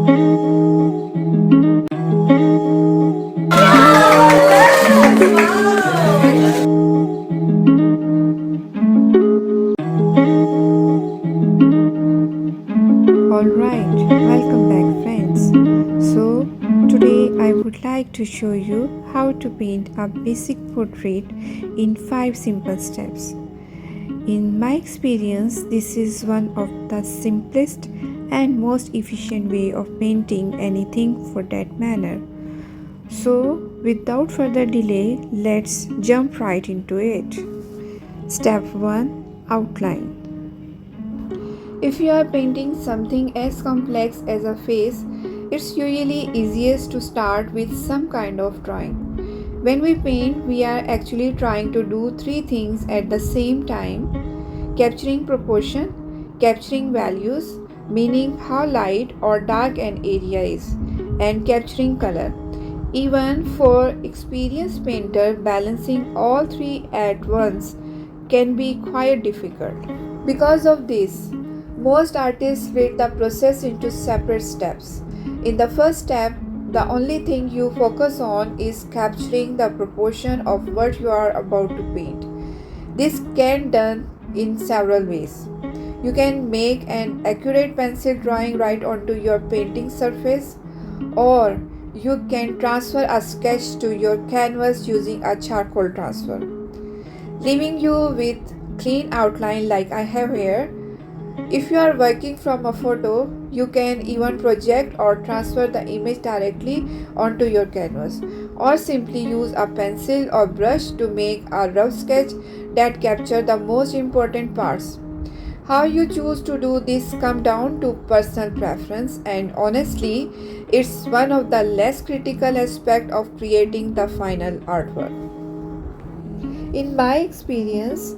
Alright, welcome back friends. So today I would like to show you how to paint a basic portrait in 5 simple steps. In my experience, this is one of the simplest and most efficient way of painting anything for that matter. So without further delay, let's jump right into it. Step 1. Outline. If you are painting something as complex as a face, it's usually easiest to start with some kind of drawing. When we paint, we are actually trying to do 3 things at the same time: capturing proportion, capturing values, meaning how light or dark an area is, and capturing color. Even for experienced painter, balancing all 3 at once can be quite difficult. Because of this, most artists split the process into separate steps. In the first step, the only thing you focus on is capturing the proportion of what you are about to paint. This can be done in several ways. You can make an accurate pencil drawing right onto your painting surface, or you can transfer a sketch to your canvas using a charcoal transfer, leaving you with clean outline like I have here. If you are working from a photo, you can even project or transfer the image directly onto your canvas, or simply use a pencil or brush to make a rough sketch that captures the most important parts. How you choose to do this comes down to personal preference, and honestly, it's one of the less critical aspects of creating the final artwork. In my experience,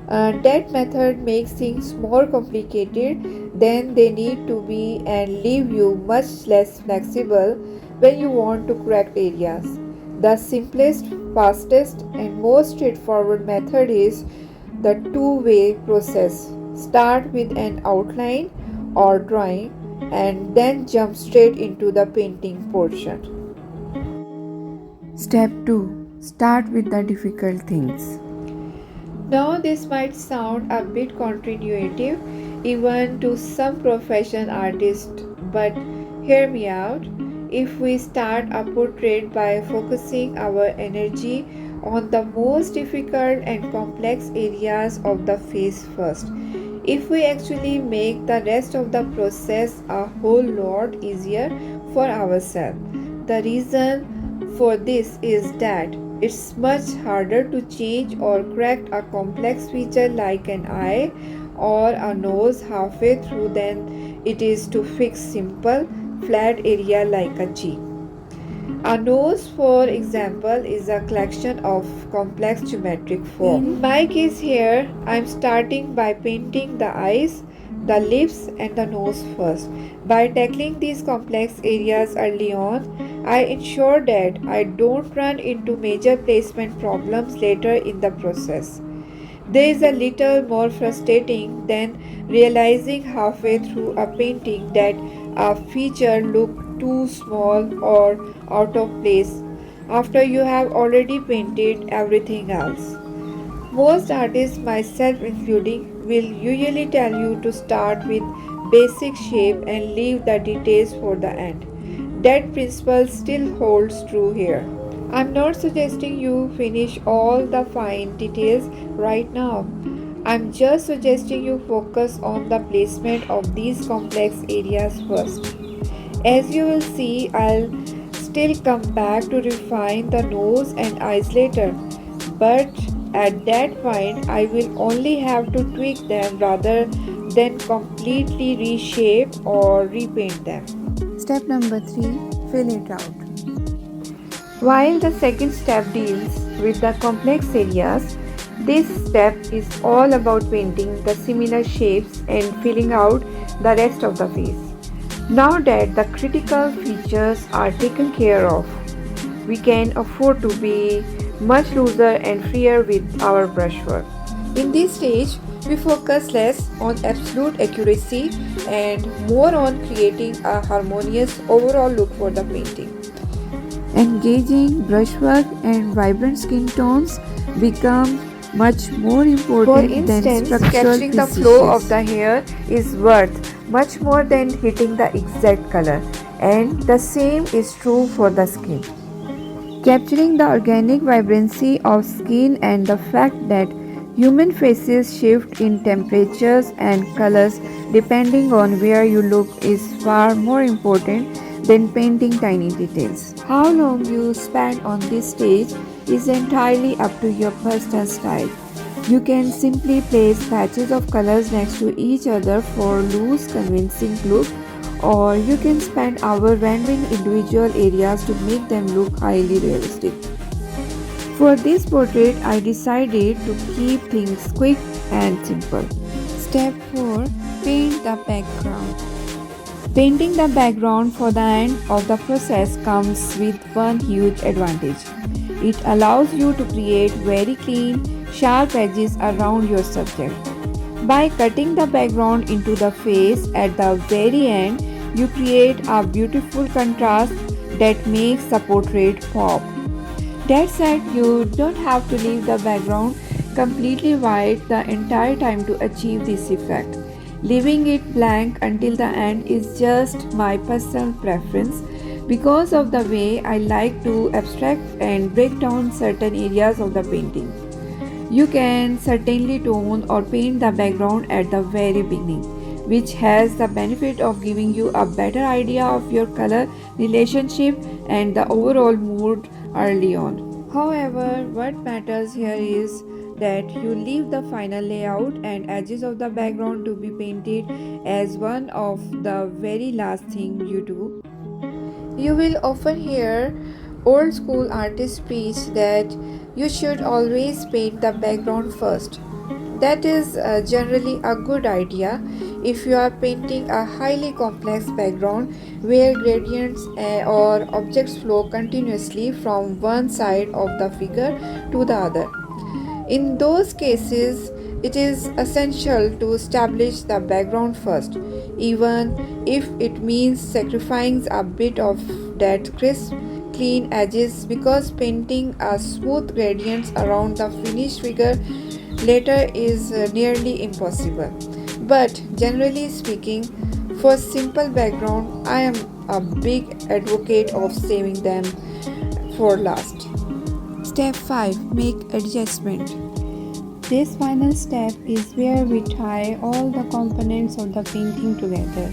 that method makes things more complicated than they need to be and leave you much less flexible when you want to correct areas. The simplest, fastest, and most straightforward method is the two-way process. Start with an outline or drawing and then jump straight into the painting portion. Step 2. Start with the difficult things. Now, this might sound a bit counterintuitive even to some professional artists, but hear me out. If we start a portrait by focusing our energy on the most difficult and complex areas of the face first, if we actually make the rest of the process a whole lot easier for ourselves. The reason for this is that it's much harder to change or correct a complex feature like an eye or a nose halfway through than it is to fix simple, flat area like a cheek. A nose, for example, is a collection of complex geometric forms. In my case here, I'm starting by painting the eyes, the lips, and the nose first. By tackling these complex areas early on, I ensure that I don't run into major placement problems later in the process. There is a little more frustrating than realizing halfway through a painting that a feature looked too small or out of place after you have already painted everything else. Most artists, myself including, will usually tell you to start with basic shape and leave the details for the end. That principle still holds true here. I'm not suggesting you finish all the fine details right now. I'm just suggesting you focus on the placement of these complex areas first. As you will see, I'll still come back to refine the nose and eyes later, but at that point, I will only have to tweak them rather than completely reshape or repaint them. Step number 3. Fill it out. While the second step deals with the complex areas, this step is all about painting the similar shapes and filling out the rest of the face. Now that the critical features are taken care of, we can afford to be much looser and freer with our brushwork. In this stage, We focus less on absolute accuracy and more on creating a harmonious overall look for the painting. Engaging brushwork and vibrant skin tones become much more important than structural capturing the flow of the hair is worth much more than hitting the exact color, and the same is true for the skin. Capturing the organic vibrancy of skin and the fact that human faces shift in temperatures and colors depending on where you look is far more important than painting tiny details. How long you spend on this stage is entirely up to your personal style. You can simply place patches of colors next to each other for loose, convincing look, or you can spend hours rendering individual areas to make them look highly realistic. For this portrait, I decided to keep things quick and simple. Step 4. Paint the background. Painting the background for the end of the process comes with one huge advantage. It allows you to create very clean, sharp edges around your subject. By cutting the background into the face at the very end, you create a beautiful contrast that makes the portrait pop. That said, you don't have to leave the background completely white the entire time to achieve this effect. Leaving it blank until the end is just my personal preference because of the way I like to abstract and break down certain areas of the painting. You can certainly tone or paint the background at the very beginning, which has the benefit of giving you a better idea of your color relationship and the overall mood early on. However, what matters here is that you leave the final layout and edges of the background to be painted as one of the very last thing you do. You will often hear old school artists preach that you should always paint the background first. That is generally a good idea if you are painting a highly complex background where gradients or objects flow continuously from one side of the figure to the other. In those cases, it is essential to establish the background first, even if it means sacrificing a bit of that crisp, clean edges because painting a smooth gradients around the finished figure later is nearly impossible. But generally speaking, for simple background, I am a big advocate of saving them for last. Step 5. Make adjustment. This final step is where we tie all the components of the painting together.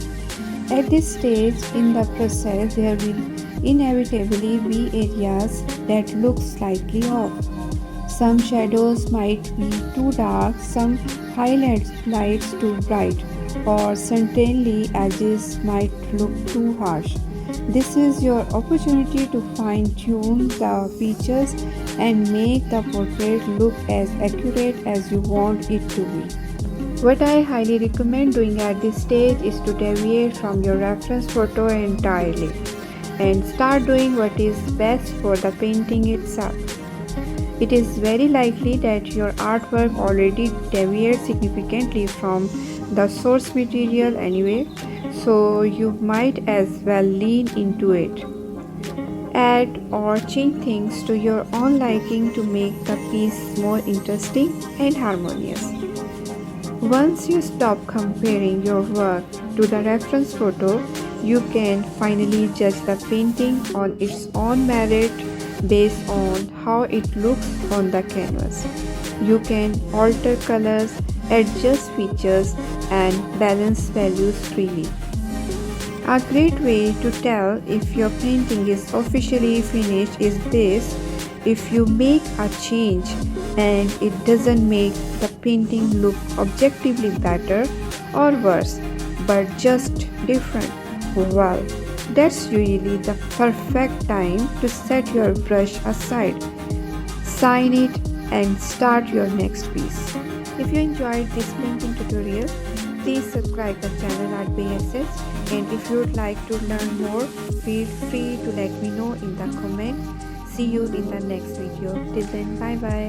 At this stage in the process, there will inevitably be areas that look slightly off. Some shadows might be too dark, some highlights too bright, or certainly edges might look too harsh. This is your opportunity to fine-tune the features and make the portrait look as accurate as you want it to be. What I highly recommend doing at this stage is to deviate from your reference photo entirely and start doing what is best for the painting itself. It is very likely that your artwork already deviates significantly from the source material anyway, so you might as well lean into it. Add or change things to your own liking to make the piece more interesting and harmonious. Once you stop comparing your work to the reference photo, you can finally judge the painting on its own merit based on how it looks on the canvas. You can alter colors, adjust features, and balance values freely. A great way to tell if your painting is officially finished is this: if you make a change and it doesn't make the painting look objectively better or worse, but just different, well, that's usually the perfect time to set your brush aside, sign it, and start your next piece. If you enjoyed this painting tutorial, please subscribe the channel Art by SS, and if you would like to learn more, feel free to let me know in the comments. See you in the next video. Till then, bye bye.